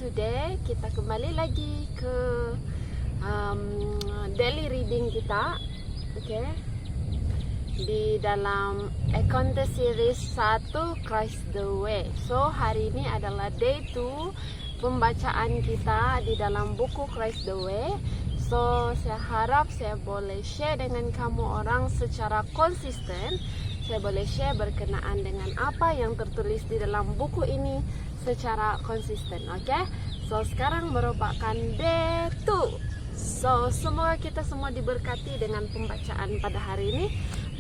today kita kembali lagi ke daily reading kita, okay? Di dalam Ekonte series 1 Christ the Way. So hari ini adalah day 2 pembacaan kita di dalam buku Christ the Way. So saya harap saya boleh share dengan kamu orang secara konsisten. Saya boleh share berkenaan dengan apa yang tertulis di dalam buku ini secara konsisten, okay? So sekarang merupakan day 2. So semoga kita semua diberkati dengan pembacaan pada hari ini.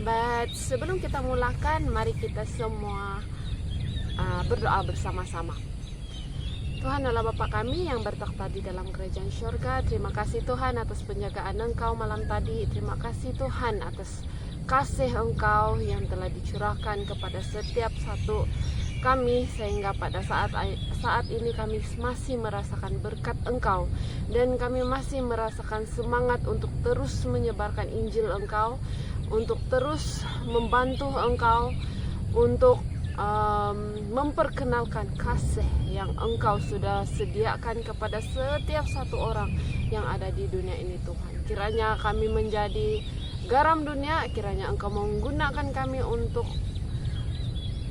But sebelum kita mulakan, mari kita semua berdoa bersama-sama. Tuhan adalah Bapa kami yang bertakhta di dalam kerajaan syurga. Terima kasih Tuhan atas penjagaan Engkau malam tadi. Terima kasih Tuhan atas kasih Engkau yang telah dicurahkan kepada setiap satu kami, sehingga pada saat ini kami masih merasakan berkat Engkau, dan kami masih merasakan semangat untuk terus menyebarkan Injil Engkau, untuk terus membantu Engkau, untuk memperkenalkan kasih yang Engkau sudah sediakan kepada setiap satu orang yang ada di dunia ini. Tuhan, kiranya kami menjadi garam dunia, kiranya Engkau menggunakan kami untuk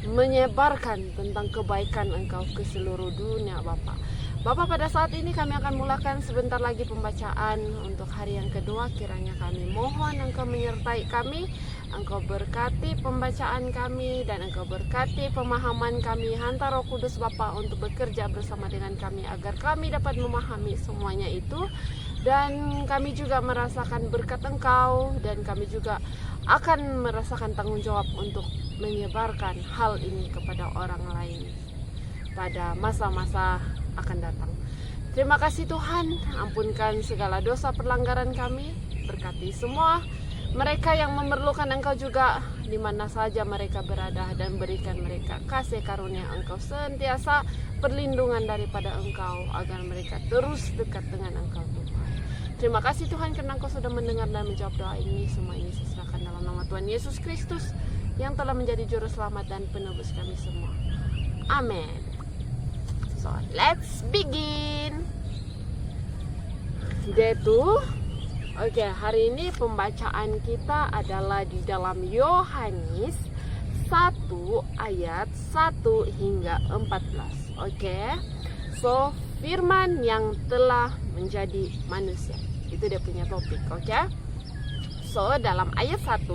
menyebarkan tentang kebaikan Engkau ke seluruh dunia, Bapa. Bapa, pada saat ini kami akan mulakan sebentar lagi pembacaan untuk hari yang kedua. Kiranya kami mohon Engkau menyertai kami, Engkau berkati pembacaan kami, dan Engkau berkati pemahaman kami. Hantar Roh Kudus Bapa untuk bekerja bersama dengan kami, agar kami dapat memahami semuanya itu, dan kami juga merasakan berkat Engkau, dan kami juga akan merasakan tanggung jawab untuk menyebarkan hal ini kepada orang lain pada masa-masa akan datang. Terima kasih Tuhan, ampunkan segala dosa pelanggaran kami, berkati semua mereka yang memerlukan Engkau juga di mana saja mereka berada, dan berikan mereka kasih karunia Engkau sentiasa, perlindungan daripada Engkau, agar mereka terus dekat dengan Engkau Tuhan. Terima kasih Tuhan karena Engkau sudah mendengar dan menjawab doa ini. Semua ini saya serahkan dalam nama Tuhan Yesus Kristus yang telah menjadi juru selamat dan penebus kami semua. Amin. So let's begin. Day 2. Oke, hari ini pembacaan kita adalah di dalam Yohanes 1 ayat 1 hingga 14. Oke. So firman yang telah menjadi manusia. Itu dia punya topik, oke? So dalam ayat 1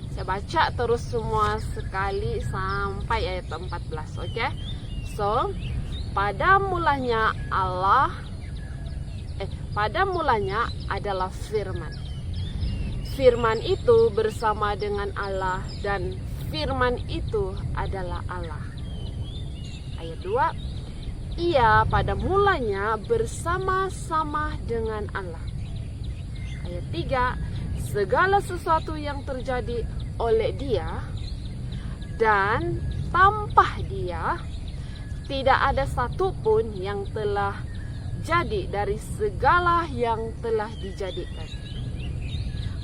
saya baca terus semua sekali sampai ayat 14, oke? So pada mulanya adalah firman. Firman itu bersama dengan Allah, dan firman itu adalah Allah. Ayat 2, ia pada mulanya bersama-sama dengan Allah. Ayat 3, segala sesuatu yang terjadi oleh Dia, dan tanpa Dia tidak ada satupun yang telah jadi dari segala yang telah dijadikan.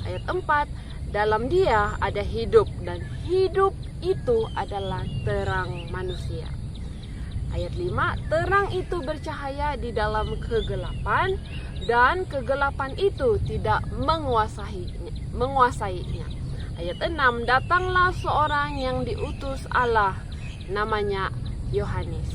Ayat 4, dalam Dia ada hidup, dan hidup itu adalah terang manusia. Ayat 5, terang itu bercahaya di dalam kegelapan, dan kegelapan itu tidak menguasainya. Ayat 6, datanglah seorang yang diutus Allah, namanya Yohanes.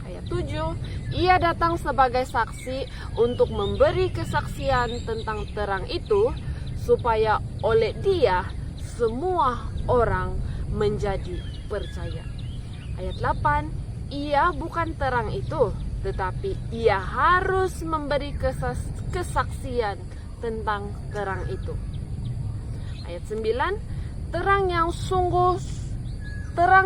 Ayat 7, ia datang sebagai saksi untuk memberi kesaksian tentang terang itu, supaya oleh Dia semua orang menjadi percaya. Ayat 8, ia bukan terang itu, tetapi ia harus memberi kesaksian tentang terang itu. Ayat 9, terang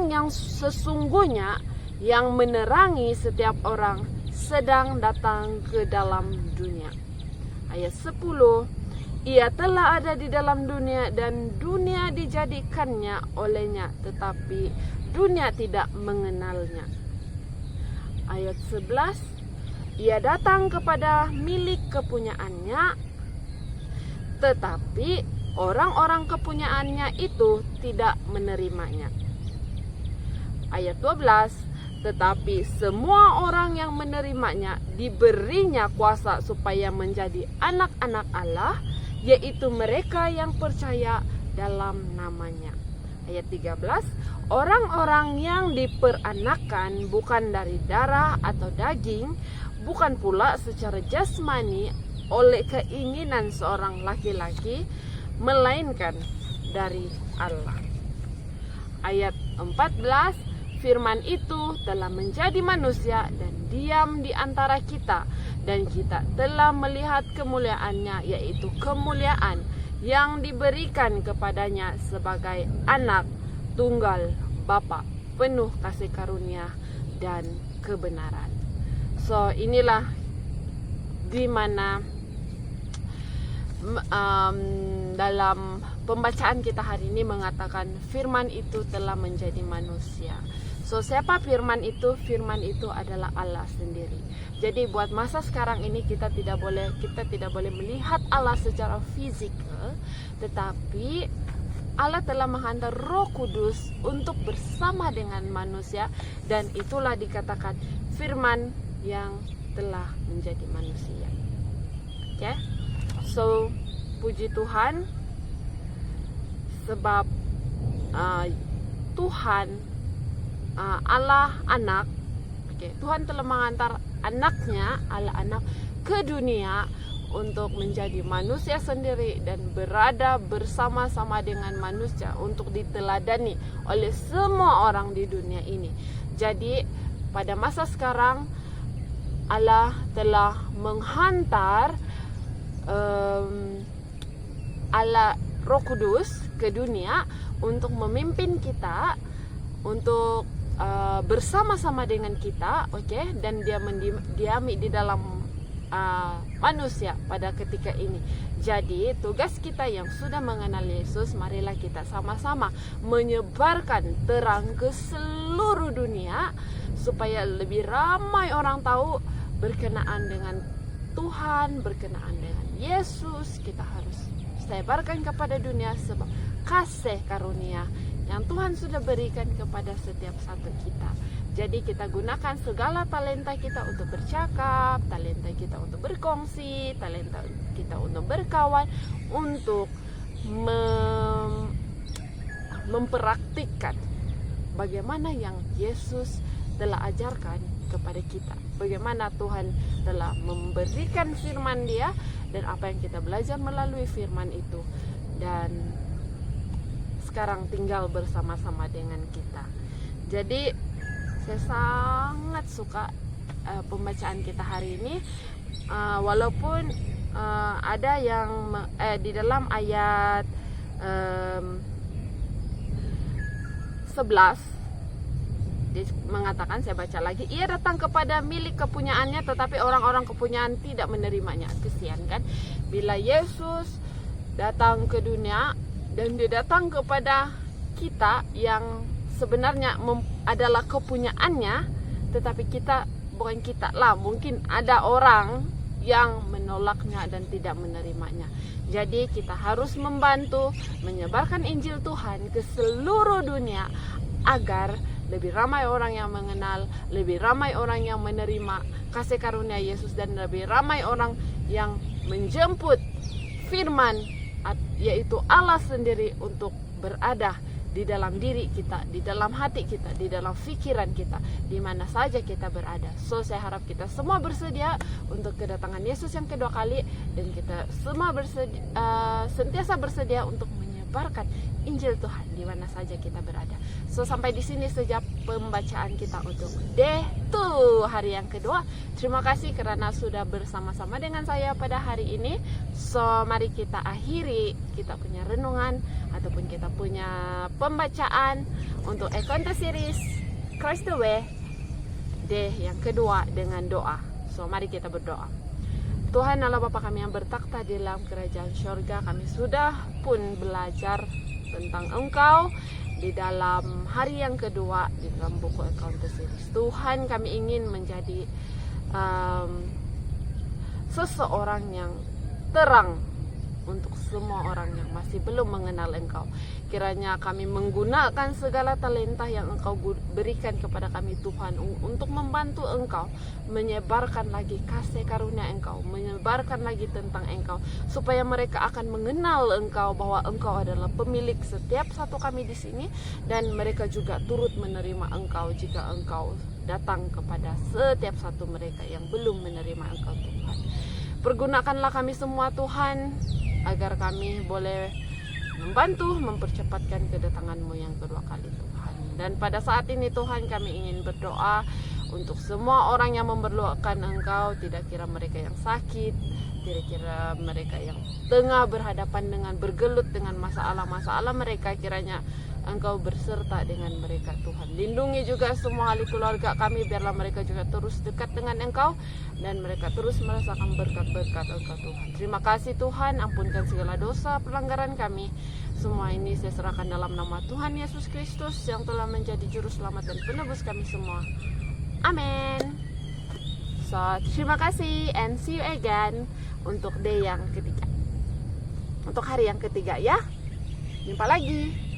yang sesungguhnya yang menerangi setiap orang sedang datang ke dalam dunia. Ayat 10, ia telah ada di dalam dunia, dan dunia dijadikannya olehnya, tetapi dunia tidak mengenalnya. Ayat 11, ia datang kepada milik kepunyaannya, tetapi orang-orang kepunyaannya itu tidak menerimanya. Ayat 12, tetapi semua orang yang menerimanya diberinya kuasa supaya menjadi anak-anak Allah, yaitu mereka yang percaya dalam namanya. Ayat 13, orang-orang yang diperanakkan bukan dari darah atau daging, bukan pula secara jasmani oleh keinginan seorang laki-laki, melainkan dari Allah. Ayat 14, firman itu telah menjadi manusia dan diam di antara kita, dan kita telah melihat kemuliaannya, yaitu kemuliaan yang diberikan kepadanya sebagai anak tunggal Bapa, penuh kasih karunia dan kebenaran. So inilah di mana dalam pembacaan kita hari ini mengatakan firman itu telah menjadi manusia. So siapa firman itu? Firman itu adalah Allah sendiri. Jadi buat masa sekarang ini kita tidak boleh melihat Allah secara fisikal, tetapi Allah telah menghantar Roh Kudus untuk bersama dengan manusia, dan itulah dikatakan firman yang telah menjadi manusia. Oke? So puji Tuhan, sebab Tuhan Allah anak, Tuhan telah mengantar anaknya, Allah anak, ke dunia untuk menjadi manusia sendiri dan berada bersama-sama dengan manusia untuk diteladani oleh semua orang di dunia ini. Jadi pada masa sekarang Allah telah menghantar Allah Roh Kudus ke dunia untuk memimpin kita, untuk bersama-sama dengan kita, dan dia mendiami di dalam manusia pada ketika ini. Jadi tugas kita yang sudah mengenal Yesus, marilah kita sama-sama menyebarkan terang ke seluruh dunia supaya lebih ramai orang tahu berkenaan dengan Tuhan, berkenaan dengan Yesus. Kita harus sebarkan kepada dunia sebab kasih karunia yang Tuhan sudah berikan kepada setiap satu kita. Jadi kita gunakan segala talenta kita untuk bercakap, talenta kita untuk berkongsi, talenta kita untuk berkawan, untuk mempraktikkan bagaimana yang Yesus telah ajarkan kepada kita. Bagaimana Tuhan telah memberikan firman Dia, dan apa yang kita belajar melalui firman itu, dan sekarang tinggal bersama-sama dengan kita. Jadi saya sangat suka pembacaan kita hari ini, walaupun ada yang di dalam ayat 11 dia mengatakan, saya baca lagi, ia datang kepada milik kepunyaannya, tetapi orang-orang kepunyaan tidak menerimanya. Kesian kan, bila Yesus datang ke dunia dan dia datang kepada kita yang sebenarnya adalah kepunyaannya, tetapi kita, bukan kita lah, mungkin ada orang yang menolaknya dan tidak menerimanya. Jadi kita harus membantu menyebarkan Injil Tuhan ke seluruh dunia agar lebih ramai orang yang mengenal, lebih ramai orang yang menerima kasih karunia Yesus, dan lebih ramai orang yang menjemput firman, yaitu Allah sendiri, untuk berada di dalam diri kita, di dalam hati kita, di dalam pikiran kita, di mana saja kita berada. So saya harap kita semua bersedia untuk kedatangan Yesus yang kedua kali, dan kita semua sentiasa bersedia untuk menyebarkan Injil Tuhan di mana saja kita berada. So sampai di sini saja pembacaan kita untuk Day 2, hari yang kedua. Terima kasih karena sudah bersama-sama dengan saya pada hari ini. So mari kita akhiri kita punya renungan ataupun kita punya pembacaan untuk Ekonte Series Christ the Way Day yang kedua dengan doa. So mari kita berdoa. Tuhan Allah Bapa kami yang bertakhta di dalam kerajaan syurga, kami sudah pun belajar tentang Engkau di dalam hari yang kedua di dalam buku Ekonte Series. Tuhan, kami ingin menjadi seseorang yang terang untuk semua orang yang masih belum mengenal Engkau. Kiranya kami menggunakan segala talenta yang Engkau berikan kepada kami Tuhan, untuk membantu Engkau menyebarkan lagi kasih karunia Engkau, menyebarkan lagi tentang Engkau, supaya mereka akan mengenal Engkau, bahwa Engkau adalah pemilik setiap satu kami di sini, dan mereka juga turut menerima Engkau jika Engkau datang kepada setiap satu mereka yang belum menerima Engkau Tuhan. Pergunakanlah kami semua Tuhan, agar kami boleh membantu mempercepatkan kedatangan-Mu yang kedua kali Tuhan. Dan pada saat ini Tuhan, kami ingin berdoa untuk semua orang yang memerlukan Engkau, tidak kira mereka yang sakit, tidak kira mereka yang tengah berhadapan dengan bergelut dengan masalah-masalah mereka, kiranya Engkau berserta dengan mereka Tuhan. Lindungi juga semua ahli keluarga kami, biarlah mereka juga terus dekat dengan Engkau, dan mereka terus merasakan berkat-berkat Engkau Tuhan. Terima kasih Tuhan, ampunkan segala dosa pelanggaran kami. Semua ini saya serahkan dalam nama Tuhan Yesus Kristus yang telah menjadi juru selamat dan penebus kami semua. Amin. So, terima kasih and see you again untuk day yang ketiga. Untuk hari yang ketiga ya. Jumpa lagi.